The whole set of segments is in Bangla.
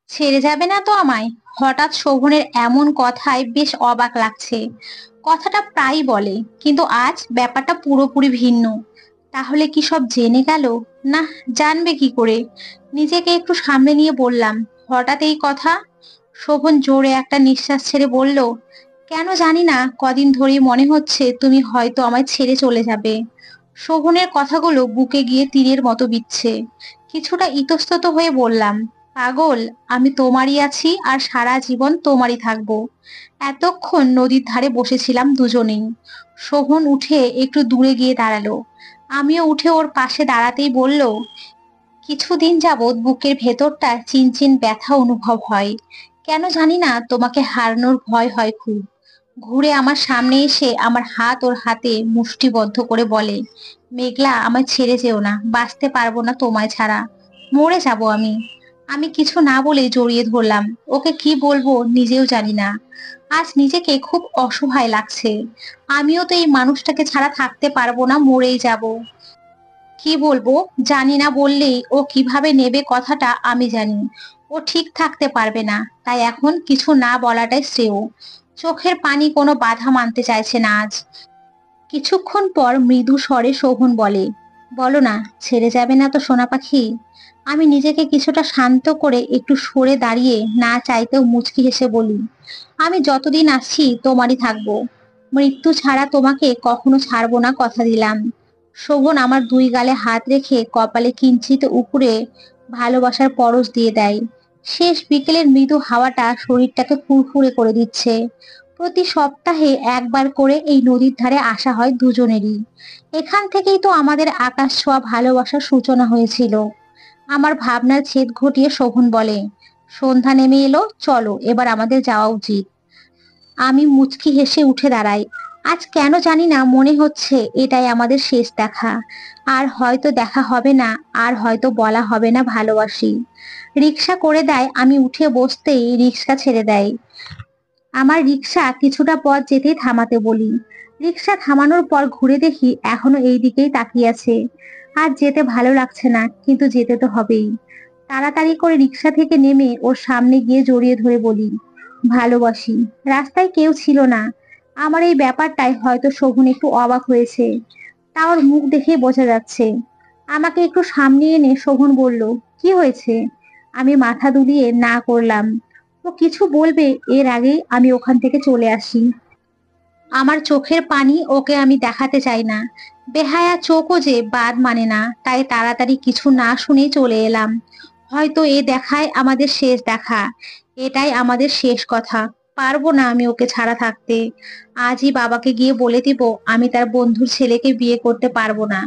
ছেড়ে যাবে না তো আমায়? হঠাৎ শোভনের এমন কথায় বেশ অবাক লাগছে। কথাটা প্রায়ই বলে, কিন্তু আজ ব্যাপারটা পুরোপুরি ভিন্ন। তাহলে কি সব জেনে গেল? না, জানবে কি করে? নিজেকে একটু সামলে নিয়ে বললাম, হঠাৎ এই কথা? শোভন জোরে একটা নিঃশ্বাস ছেড়ে বলল, কেন জানি না, কদিন ধরেই মনে হচ্ছে তুমি হয়তো আমায় ছেড়ে চলে যাবে। শোভনের কথাগুলো বুকে গিয়ে তীরের মতো বিচ্ছে। কিছুটা ইতস্তত হয়ে বললাম, পাগল, আমি তোমারই আছি আর সারা জীবন তোমারই থাকবো। এতক্ষণ নদীর ধারে বসেছিলাম দুজনেই। শোভন উঠে একটু দূরে গিয়ে দাঁড়ালো। আমিও উঠে ওর পাশে দাঁড়াতেই বলল, কিছুদিন যাবৎ বুকের ভেতরটা চিনচিন ব্যথা অনুভব হয়। কেন জানি না, তোমাকে হারানোর ভয় হয় খুব। ঘুরে আমার সামনে এসে আমার হাত ওর হাতে মুষ্টিবদ্ধ করে বলে, মেঘলা, আমায় ছেড়ে যেও না, বাঁচতে পারবো না তোমায় ছাড়া। মরে যাব আমি। আমি কিছু না বলে জড়িয়ে ধরলাম। ওকে কি বলবো নিজেও জানি না। আজ নিজেকে খুব অসহায় লাগছে। আমিও তো এই মানুষটাকে ছাড়া থাকতে পারবো না, মরেই যাব। কি বলবো জানি না, বললেই ও কিভাবে নেবে কথাটা আমি জানি। ও ঠিক থাকতে পারবে না, তাই এখন কিছু না বলাটাই শ্রেয়। চোখের পানি কোনো বাধা মানতে চাইছে না আজ। কিছুক্ষণ পর মৃদু স্বরে শোভন বলে, বলো না, ছেড়ে যাবে না তো সোনা পাখি? আমি নিজেকে কিছুটা শান্ত করে একটু সরে দাঁড়িয়ে না চাইতেও মুচকি হেসে বলি, আমি যতদিন আছি তোমারই থাকবো। মৃত্যু ছাড়া তোমাকে কখনো ছাড়বো না, কথা দিলাম। শোভন আমার দুই গালে হাত রেখে কপালে কিঞ্চিত উপরে ভালোবাসার পরশ দিয়ে দেয়। শেষ বিকেলের মৃদু হাওয়াটা শরীরটাকে ফুরফুরে করে দিচ্ছে। প্রতি সপ্তাহে একবার করে এই নদীর ধারে আসা হয় দুজনেরই। এখান থেকেই তো আমাদের আকাশ ছোঁয়া ভালোবাসার সূচনা হয়েছিল। আমার ভাবনার ছেদ ঘটিয়ে শোভন বলে, সন্ধ্যা নেমে এলো, চলো এবার আমাদের যাওয়া উচিত। আমি মুচকি হেসে উঠে দাঁড়াই। আজ কেন জানি না মনে হচ্ছে এটাই আমাদের শেষ দেখা। আর হয়তো দেখা হবে না, আর হয়তো বলা হবে না ভালোবাসি। রিক্সা করে দেয়, আমি উঠে বসতেই রিক্সা ছেড়ে দেয়। আমার রিক্সা কিছুটা পথ যেতেই থামাতে বলি। রিক্সা থামানোর পর ঘুরে দেখি এখনো এই দিকেই তাকিয়ে আছে। আর যেতে ভালো লাগছে না, কিন্তু যেতে তো হবেই। তাড়াতাড়ি করে রিক্সা থেকে নেমে ওর সামনে গিয়ে জড়িয়ে ধরে বলি, ভালোবাসি। রাস্তায় কেউ ছিল না। আমার এই ব্যাপারটাই হয়তো শোভন একটু অবাক হয়েছে। তা ওর মুখ দেখেই বোঝা যাচ্ছে। আমাকে একটু সামনে এনে শোভন বলল, কি হয়েছে? আমি মাথা দুলিয়ে না করলাম। ও কিছু বলবে এর আগেই আমি ওখান থেকে চলে আসি। আমার চোখের পানি ওকে আমি দেখাতে চাই না। বেহায়া চোখও যে বাদ মানে না, তাই তাড়াতাড়ি কিছু না শুনেই চলে এলাম। হয়তো এ দেখায় আমাদের শেষ দেখা। এটাই আমাদের শেষ কথা। পারবো না আমি ওকে ছাড়া থাকতে। আজই বাবাকে গিয়ে বলে দিব আমি তার বন্ধুর ছেলেকে বিয়ে করতে পারবো না।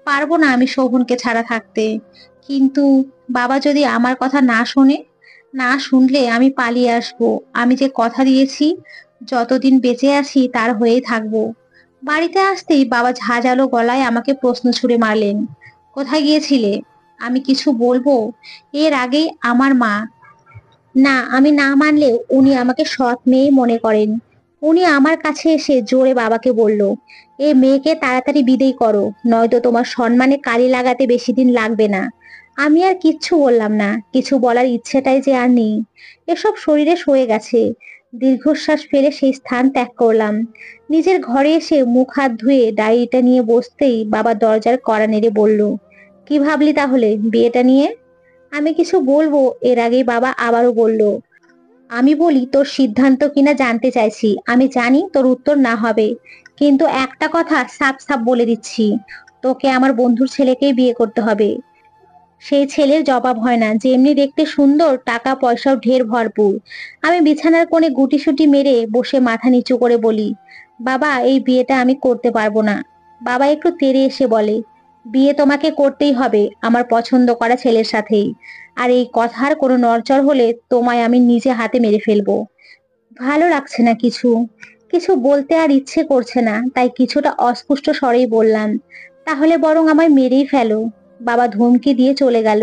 পারবো না আমি শোভনকে ছাড়া থাকতে। কিন্তু বাবা যদি আমার কথা না শোনে? না শুনলে আমি পালিয়ে আসবো। আমি যে কথা দিয়েছি, যতদিন বেঁচে আছি তার হয়েই থাকবো। বাড়িতে আসতেই বাবা ঝাঁঝালো গলায় আমাকে প্রশ্ন ছুড়ে মারলেন, কোথায় গিয়েছিলে? আমি কিছু বলবো এর আগেই আমার মা, না আমি না মানলেও উনি আমাকে সৎ মেয়েই মনে করেন। উনি আমার কাছে এসে জোরে বাবাকে বলল, এ মেয়েকে তাড়াতাড়ি বিদেয় করো, নয়তো তোমার সম্মানে কালি লাগাতে বেশি দিন লাগবে না। আমি আর কিচ্ছু বললাম না, কিছু বলার ইচ্ছেটাই যে আর নেই। এসব শরীরে সয়ে গেছে। দীর্ঘশ্বাস ফেলে সেই স্থান ত্যাগ করলাম। নিজের ঘরে এসে মুখ হাত ধুয়ে ডায়েরিটা নিয়ে বসতেই বাবা দরজার কড়া নেড়ে বলল, কি ভাবলি তাহলে বিয়েটা নিয়ে? আমি কিছু বলবো এর আগেই বাবা আবারও বলল, আমি বলি তোর সিদ্ধান্ত কিনা জানতে চাইছি। আমি জানি তোর উত্তর না হবে, কিন্তু একটা কথা সাফ সাফ বলে দিচ্ছি, তোকে আমার বন্ধুর ছেলেকেই বিয়ে করতে হবে। সেই ছেলের জবাব হয় না, যেমনি দেখতে সুন্দর, টাকা পয়সাও ঢের ভরপুর। আমি বিছানার কোণে গুটিসুটি মেরে বসে মাথা নিচু করে বলি, বাবা এই বিয়েটা আমি করতে পারবো না। বাবা একটু তেড়ে এসে বলে, বিয়ে তোমাকে করতেই হবে আমার পছন্দ করা ছেলের সাথেই। আর এই কথার কোনো নড়চড় হলে তোমায় আমি নিজে হাতে মেরে ফেলবো। ভালো লাগছে না কিছু। কিছু বলতে আর ইচ্ছে করছে না, তাই কিছুটা অস্পষ্ট স্বরেই বললাম, তাহলে বরং আমায় মেরেই ফেলো। বাবা ধমকি দিয়ে চলে গেল।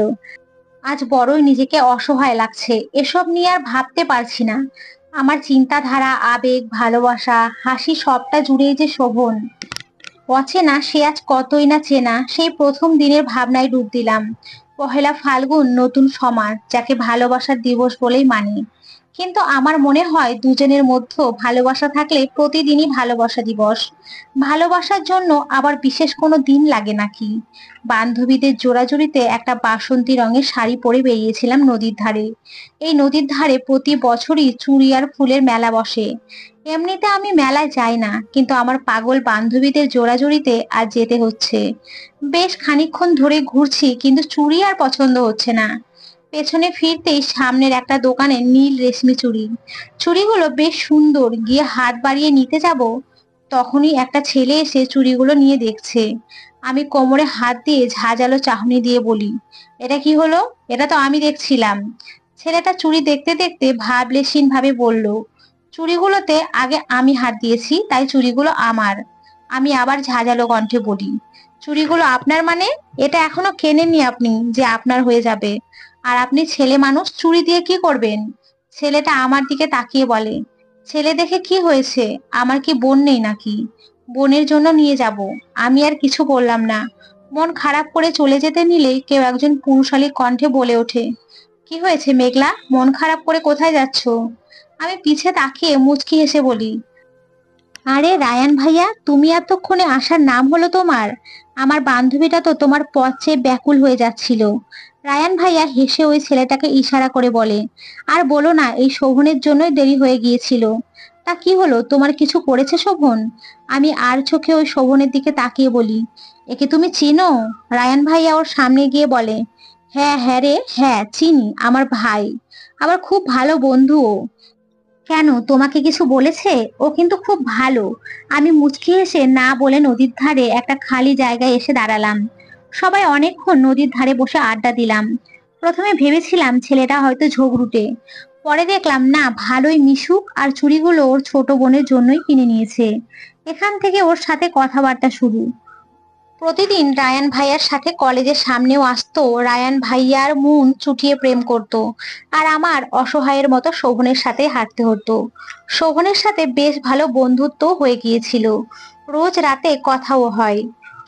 আজ বড়ই নিজেকে অসহায় লাগছে। এসব নিয়ে আর ভাবতে পারছি না। আমার চিন্তাধারা, আবেগ, ভালোবাসা, হাসি সবটা জুড়েই যে শোভন। অচেনা সে আজ কতই না চেনা, সেই প্রথম দিনের ভাবনায় ডুব দিলাম। পহেলা ফাল্গুন নতুন সমাজ, যাকে ভালোবাসার দিবস বলেই মানি। কিন্তু আমার মনে হয় দুজনের মধ্যে ভালোবাসা থাকলে প্রতিদিনই ভালোবাসা দিবস। ভালোবাসার জন্য আবার বিশেষ কোনো দিন লাগে নাকি? বান্ধবীদের জোড়াজুড়িতে একটা বাসন্তী রঙের শাড়ি পরে বেরিয়েছিলাম নদীর ধারে। এই নদীর ধারে প্রতি বছরই চুড়ি আর ফুলের মেলা বসে। এমনিতে আমি মেলায় যাই না, কিন্তু আমার পাগল বান্ধবীদের জোড়াজুড়িতে আজ যেতে হচ্ছে। বেশ খানিকক্ষণ ধরে ঘুরছি, কিন্তু চুড়ি আর পছন্দ হচ্ছে না। পেছনে ফিরতেই সামনের একটা দোকানে নীল রেশমি চুড়ি। চুড়িগুলো বেশ সুন্দর, গিয়ে হাত বাড়িয়ে নিতে যাব, তখনই একটা ছেলে এসে চুড়িগুলো নিয়ে দেখছে। আমি কোমরে হাত দিয়ে ঝাঁঝালো চাহনি দিয়ে বলি, এটা কি হলো? এটা তো আমি দেখছিলাম। ছেলেটা চুড়ি দেখতে দেখতে ভাবলেশীন ভাবে বলল, চুড়িগুলোতে আগে আমি হাত দিয়েছি, তাই চুড়িগুলো আমার। আমি আবার ঝাঁঝালো কণ্ঠে বলি, চুড়িগুলো আপনার মানে? এটা এখনো কেনেননি আপনি যে আপনার হয়ে যাবে। আর আপনি ছেলে মানুষ, চুড়ি দিয়ে কি করবেন? ছেলেটা আমার দিকে তাকিয়ে বলে, ছেলে দেখে কি হয়েছে? আমার কি বোন নেই নাকি? বোনের জন্য নিয়ে যাব। আমি আর কিছু বললাম না। মন খারাপ করে চলে যেতে নিলেই কেউ একজন পুরুষালী কণ্ঠে বলে ওঠে, কি হয়েছে মেঘলা, মন খারাপ করে কোথায় যাচ্ছ? আমি পিছে তাকিয়ে মুচকি হেসে বলি, আরে রায়ান ভাইয়া, তুমি এতক্ষণে আসার নাম হলো তোমার? আমার বান্ধবীটা তো তোমার পথ চেয়ে ব্যাকুল হয়ে যাচ্ছিল। রায়ান ভাইয়া হেসে ওই ছেলেটাকে ইশারা করে বলে, আর বলো না, এই শোভনের জন্যই দেরি হয়ে গিয়েছিল। তা কি হলো, তোমার কিছু করেছে শোভন? আমি আর চোখে ওই শোভনের দিকে তাকিয়ে বলি, একে তুমি চিনো? রায়ান ভাইয়া ওর সামনে গিয়ে বলে, হ্যাঁ হ্যাঁ রে, হ্যাঁ চিনি, আমার ভাই, আবার খুব ভালো বন্ধুও। কেন, তোমাকে কিছু বলেছে? ও কিন্তু খুব ভালো। আমি মুচকি হেসে না বলে নদীর ধারে একটা খালি জায়গায় এসে দাঁড়ালাম। সবাই অনেকক্ষণ নদীর ধারে বসে আড্ডা দিলাম। প্রথমে ভেবেছিলাম ছেলেটা হয়তো ঝগড়ুটে, পরে দেখলাম না, ভালোই মিশুক, আর চুড়িগুলো ওর ছোট বোনের জন্যই কিনে নিয়েছে। এখান থেকে ওর সাথে কথাবার্তা শুরু। প্রতিদিন রায়ান ভাইয়ার সাথে কলেজের সামনেও আসতো। রায়ান ভাইয়ার মন চুটিয়ে প্রেম করত, আর আমার অসহায়ের মতো শোভনের সাথে হাঁটতে হতো। শোভনের সাথে বেশ ভালো বন্ধুত্ব হয়ে গিয়েছিল। রোজ রাতে কথাও হয়।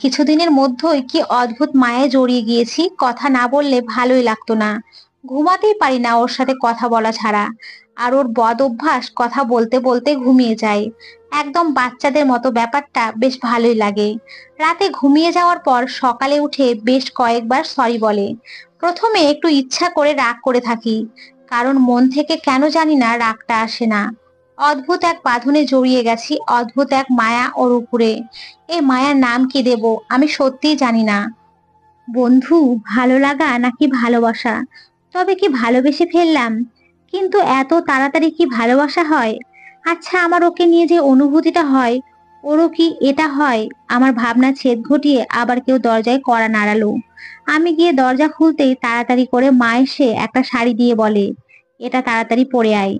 কিছুদিনের মধ্যেই কি অদ্ভুত মায়ায় জড়িয়ে গিয়েছি, কথা না বললে ভালোই লাগতো না। ঘুমাতেই পারি না ওর সাথে কথা বলা ছাড়া। আর ওর বদ অভ্যাস, কথা বলতে বলতে ঘুমিয়ে যায়। একদম বাচ্চাদের মতো, ব্যাপারটা বেশ ভালোই লাগে। রাতে ঘুমিয়ে যাওয়ার পর সকালে উঠে বেশ কয়েকবার সরি বলে। প্রথমে একটু ইচ্ছা করে রাগ করে থাকি, কারণ মন থেকে কেন জানি না রাগটা আসে না। অদ্ভুত এক বাঁধনে জড়িয়ে গেছি, অদ্ভুত এক মায়া ওর উপরে। এই মায়ার নাম কি দেব আমি সত্যিই জানি না। বন্ধু, ভালো লাগা নাকি ভালোবাসা? তবে কি ভালোবেসে ফেললাম? কিন্তু এত তাড়াতাড়ি কি ভালোবাসা হয়? আচ্ছা, আমার ওকে নিয়ে যে অনুভূতিটা হয়, ওরও কি এটা হয়? আমার ভাবনা ছেদ ঘটিয়ে আবার কেউ দরজায় কড়া নাড়ালো। আমি গিয়ে দরজা খুলতেই তাড়াতাড়ি করে মা এসে একটা শাড়ি দিয়ে বলে, এটা তাড়াতাড়ি পরে আয়।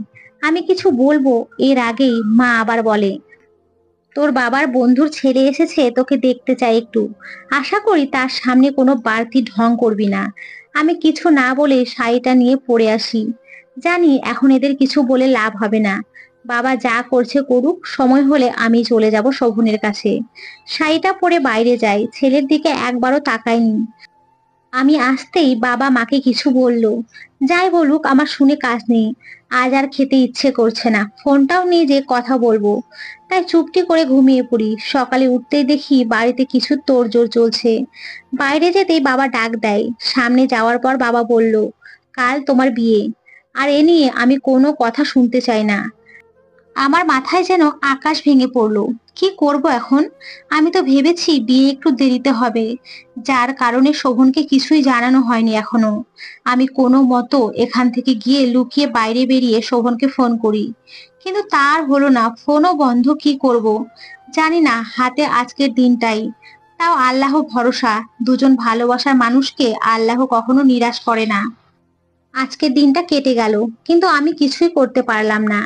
আমি কিছু বলবো এর আগেই মা আবার বলে, তোর বাবার বন্ধুর ছেলে এসেছে, তোকে দেখতে চাই একটু। আশা করি তার সামনে কোনো বাড়তি ঢং করবি না। আমি কিছু না বলে শাড়িটা নিয়ে পরে আসি। জানি এখন এদের কিছু বলে লাভ হবে না। বাবা যা করছে করুক, সময় হলে আমি চলে যাব শোভনের কাছে। শাড়িটা পরে বাইরে যাই, ছেলের দিকে একবারও তাকাইনি। আমি আসতেই বাবা মাকে কিছু বলল। যাই বলুক, আমার শুনে কাজ নেই। আজ আর খেতে ইচ্ছে করছে না, ফোনটাও নিয়ে যে কথা বলবো। তাই চুপটি করে ঘুমিয়ে পড়ি। সকালে উঠতেই দেখি বাড়িতে কিছু তোড়জোড় চলছে। বাইরে যেতেই বাবা ডাক দেয়। সামনে যাওয়ার পর বাবা বলল, কাল তোমার বিয়ে। আর এ নিয়ে আমি কোনো কথা শুনতে চাই না। আমার মাথায় যেন আকাশ ভেঙে পড়লো। কি করব এখন? আমি তো ভেবেছি বিয়ে একটু দেরিতে হবে, যার কারণে শোভনকে কিছুই জানানো হয়নি এখনো। আমি কোনো মতো এখান থেকে গিয়ে লুকিয়ে বাইরে বেরিয়ে শোভনকে ফোন করি, কিন্তু তার হলো না, ফোনও বন্ধ। কি করব জানি না, হাতে আজকের দিনটাই। তাও আল্লাহ ভরসা, দুজন ভালোবাসার মানুষকে আল্লাহ কখনো নিরাশ করে না। আজকের দিনটা কেটে গেল, কিন্তু আমি কিছুই করতে পারলাম না।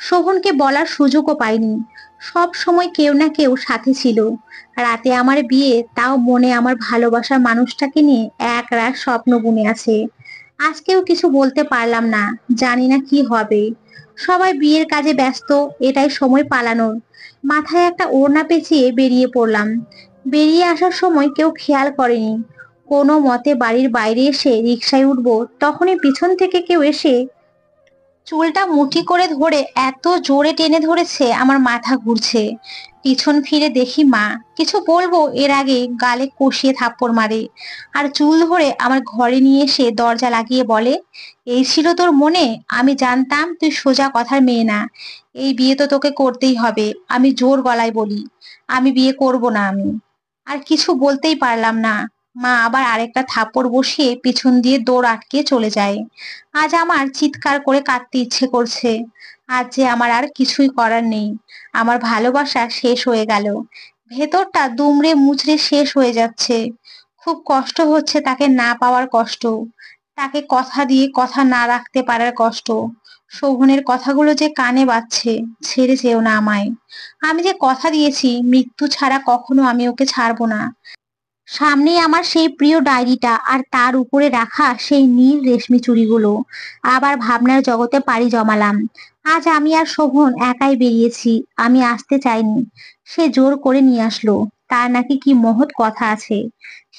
শোভনকে বলার সুযোগও পাইনি। সব সময় কেউ না কেউ সাথে ছিল। রাতে আমার বিয়ে, তাও মনে আমার ভালোবাসার মানুষটাকে নিয়ে এক রাত স্বপ্ন বুনে আছে। আজকেও কিছু বলতে পারলাম না। জানি না কি হবে। সবাই বিয়ের কাজে ব্যস্ত, এটাই সময় পালানোর। মাথায় একটা ওড়না পেঁচিয়ে বেরিয়ে পড়লাম। বেরিয়ে আসার সময় কেউ খেয়াল করেনি। কোনো মতে বাড়ির বাইরে এসে রিকশায় উঠবো, তখনই পিছন থেকে কেউ এসে চুলটা মুঠি করে ধরে এত জোরে টেনে ধরেছে আমার মাথা ঘুরছে। পিছন ফিরে দেখি মা। কিছু বলবো এর আগে গালে কষিয়ে থাপ্পড় মারে, আর চুল ধরে আমার ঘরে নিয়ে এসে দরজা লাগিয়ে বলে, এই ছিল তোর মনে? আমি জানতাম তুই সোজা কথার মেয়ে না। এই বিয়ে তো তোকে করতেই হবে। আমি জোর গলায় বলি, আমি বিয়ে করব না। আমি আর কিছু বলতেই পারলাম না। মা আবার আরেকটা থাপ্পড় বসিয়ে পিছন দিয়ে দৌড় আটকে চলে যায়। আজ আমার চিৎকার করে কাঁদতে ইচ্ছে করছে। আজ যে আমার আর কিছুই করার নেই। আমার ভালোবাসা শেষ হয়ে গেল। ভেতরটা দুমড়ে মুচড়ে শেষ হয়ে যাচ্ছে। খুব কষ্ট হচ্ছে তাকে না পাওয়ার কষ্ট, তাকে কথা দিয়ে কথা না রাখতে পারার কষ্ট। শোভনের কথাগুলো যে কানে বাজছে, ছেড়ে যেও না আমায়। আমি যে কথা দিয়েছি মৃত্যু ছাড়া কখনো আমি ওকে ছাড়বো না। সামনেই আমার সেই প্রিয় ডায়েরিটা, আর তার উপরে রাখা সেই নীল রেশমি চুড়িগুলো। আবার ভাবনার জগতে পাড়ি জমালাম। আজ আমি আর শোভন একাই বেরিয়েছি। আমি আসতে চাইনি, সে জোর করে নিয়ে আসলো। তার নাকি কি মহৎ কথা আছে।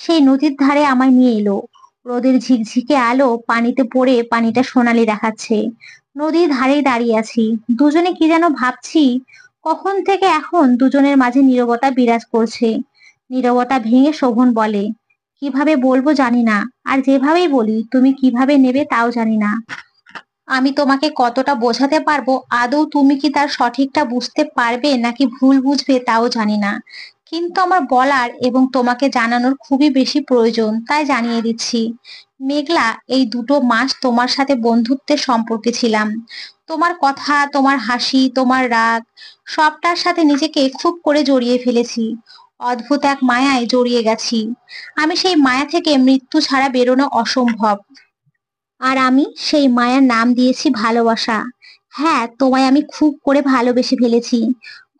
সেই নদীর ধারে আমায় নিয়ে এলো। রোদের ঝিকঝিকে আলো পানিতে পড়ে পানিটা সোনালি দেখাচ্ছে। নদীর ধারেই দাঁড়িয়ে আছি, দুজনে কি যেন ভাবছি। কখন থেকে এখন দুজনের মাঝে নীরবতা বিরাজ করছে। নীরবতা ভেঙে শোভন বলে, কিভাবে বলবো জানি না, আর যেভাবেই বলি তুমি কিভাবে নেবে তাও জানি না। আমি তোমাকে কতটা বোঝাতে পারবো, আদৌ তুমি কি তার সঠিকটা বুঝতে পারবে নাকি ভুল বুঝবে তাও জানি না। কিন্তু আমার বলার এবং তোমাকে জানানোর খুবই বেশি প্রয়োজন, তাই জানিয়ে দিচ্ছি। মেঘলা, এই 2 মাস তোমার সাথে বন্ধুত্বের সম্পর্কে ছিলাম। তোমার কথা, তোমার হাসি, তোমার রাগ, সবটার সাথে নিজেকে খুব করে জড়িয়ে ফেলেছি। অদ্ভুত এক মায়ায় জড়িয়ে গেছি। আমি সেই মায়া থেকে মৃত্যু ছাড়া বেরোনো অসম্ভব। আর আমি সেই মায়ার নাম দিয়েছি ভালোবাসা। হ্যাঁ, তোমায় আমি খুব করে ভালোবেসে ফেলেছি।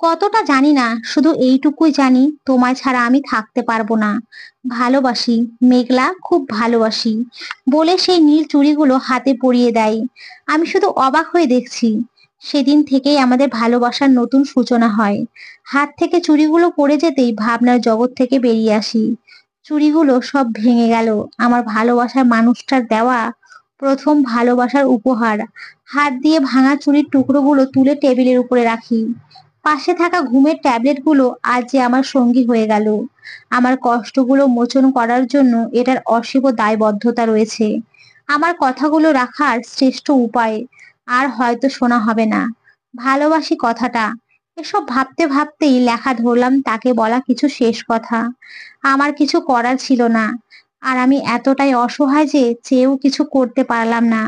কতটা জানি না, শুধু এইটুকুই জানি তোমায় ছাড়া আমি থাকতে পারবো না। ভালোবাসি মেঘলা, খুব ভালোবাসি। বলে সেই নীল চুড়িগুলো হাতে পরিয়ে দেয়। আমি শুধু অবাক হয়ে দেখছি। সেদিন থেকেই আমাদের ভালোবাসার নতুন সূচনা হয়। হাত থেকে চুড়িগুলো পড়ে যেতেই ভাবনার জগৎ থেকে বেরিয়ে আসি। চুড়িগুলো সব ভেঙে গেল। আমার ভালোবাসার মানুষটার দেওয়া প্রথম ভালোবাসার উপহার। হাত দিয়ে ভাঙা চুড়ির টুকরোগুলো তুলে টেবিলের উপরে রাখি। পাশে থাকা ঘুমের ট্যাবলেটগুলো আজ যে আমার সঙ্গী হয়ে গেল। আমার কষ্টগুলো মোচন করার জন্য এটার অসীম দায়বদ্ধতা রয়েছে। আমার কথাগুলো রাখার শ্রেষ্ঠ উপায় আর হয়তো শোনা হবে না। ভালোবাসি কথাটা, এসব ভাবতে ভাবতেই লেখা ধরলাম তাকে বলা কিছু শেষ কথা। আমার কিছু করার ছিল না। আর আমি এতটাই অসহায় যে চেয়েও কিছু করতে পারলাম না।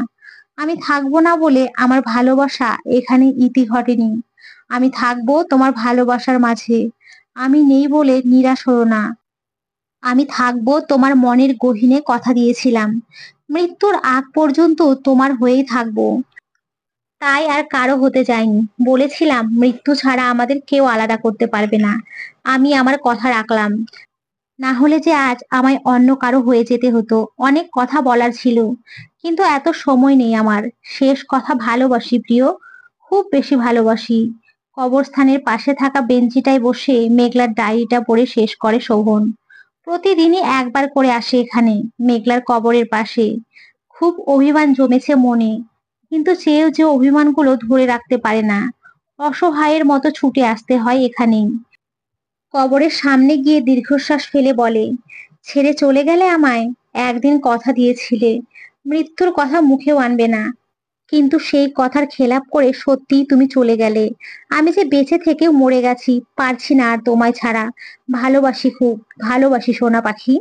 আমি থাকবো না বলে আমার ভালোবাসা এখানে ইতি ঘটেনি। আমি থাকবো তোমার ভালোবাসার মাঝে। আমি নেই বলে নিরাশ হও না। আমি থাকবো তোমার মনের গহীনে, কথা দিয়েছিলাম। মৃত্যুর আগ পর্যন্ত তোমার হয়েই থাকবো। তাই আর কারো হতে চাইনি। বলেছিলাম মৃত্যু ছাড়া আমাদের কেউ আলাদা করতে পারবে না। আমি আমার কথা রাখলাম। না হলে যে আজ আমায় অন্য কারো হয়ে যেতে হতো। অনেক কথা বলার ছিল, কিন্তু এত সময় নেই আমার। শেষ কথা, ভালোবাসি প্রিয়, খুব বেশি ভালোবাসি। কবরস্থানের পাশে থাকা বেঞ্চিটায় বসে মেঘলার ডায়েরিটা পড়ে শেষ করে শোভন। প্রতিদিনই একবার করে আসে এখানে, মেঘলার কবরের পাশে। খুব অভিমান জমেছে মনে, কিন্তু চেয়েও যে অভিমানগুলো ধরে রাখতে পারে না। অসহায়ের মতো ছুটে আসতে হয় এখানেই। কবরের সামনে গিয়ে দীর্ঘশ্বাস ফেলে বলে, ছেড়ে চলে গেলে আমায়। একদিন কথা দিয়েছিলে মৃত্যুর কথা মুখেও আনবে না, কিন্তু সেই কথার খেলাপ করে সত্যিই তুমি চলে গেলে। আমি যে বেঁচে থেকেও মরে গেছি, পারছি না আর তোমায় ছাড়া। ভালোবাসি, খুব ভালোবাসি সোনা পাখি।